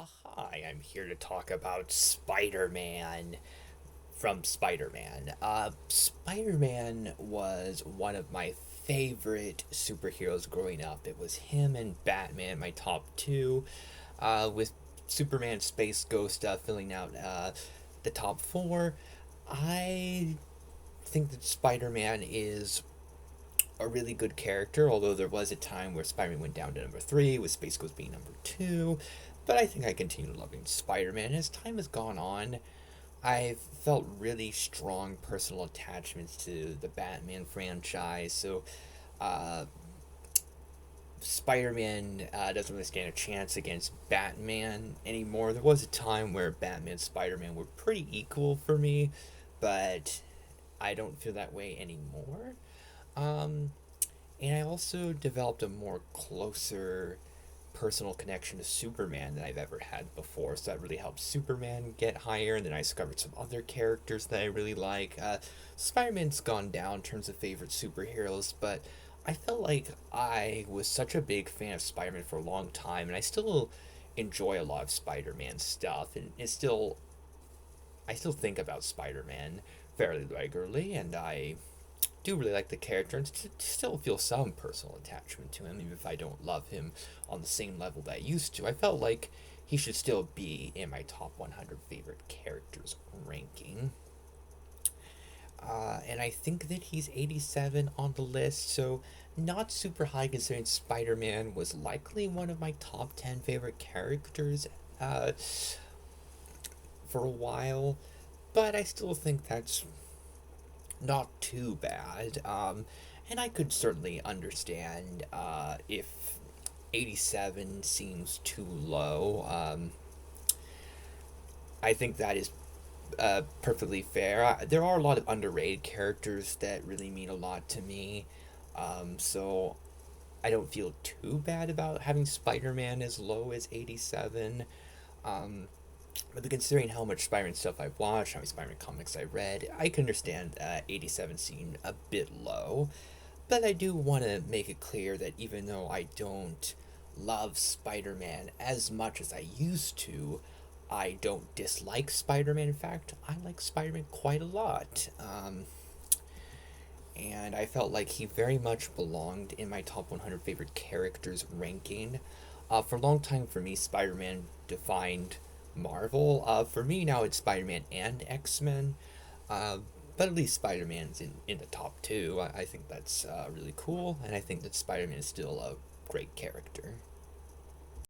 Hi, I'm here to talk about Spider Man from Spider Man. Spider Man was one of my favorite superheroes growing up. It was him and Batman, my top two, with Superman Space Ghost filling out the top four. I think that Spider Man is a really good character, although there was a time where Spider-Man went down to number three, with Space Ghost being number two. But I think I continue loving Spider-Man. As time has gone on, I've felt really strong personal attachments to the Batman franchise. So, uh, Spider-Man doesn't really stand a chance against Batman anymore. There was a time where Batman and Spider-Man were pretty equal for me, but I don't feel that way anymore. Um, And I also developed a more closer personal connection to Superman than I've ever had before. So that really helped Superman get higher. And then I discovered some other characters that I really like. Spider Man's gone down in terms of favorite superheroes, but I felt like I was such a big fan of Spider Man for a long time, and I still enjoy a lot of Spider Man stuff. And I still think about Spider Man fairly regularly, and I do really like the character and still feel some personal attachment to him, even if I don't love him on the same level that I used to. I felt like he should still be in my top 100 favorite characters ranking. And I think that he's 87 on the list, so not super high considering Spider Man was likely one of my top 10 favorite characters uh, for a while, but I still think that's not too bad. And I could certainly understand if 87 seems too low. I think that is perfectly fair. There are a lot of underrated characters that really mean a lot to me. So I don't feel too bad about having Spider Man as low as 87. Um, but considering how much Spider-Man stuff I've watched, how many Spider-Man comics I've read, I can understand 87 seem a bit low. But I do want to make it clear that even though I don't love Spider-Man as much as I used to, I don't dislike Spider-Man. In fact, I like Spider-Man quite a lot. And I felt like he very much belonged in my top 100 favorite characters ranking. For a long time, for me, Spider Man defined Marvel. For me, now it's Spider Man and X Men. Uh, but at least Spider Man's in the top two. I think that's really cool, and I think that Spider Man is still a great character.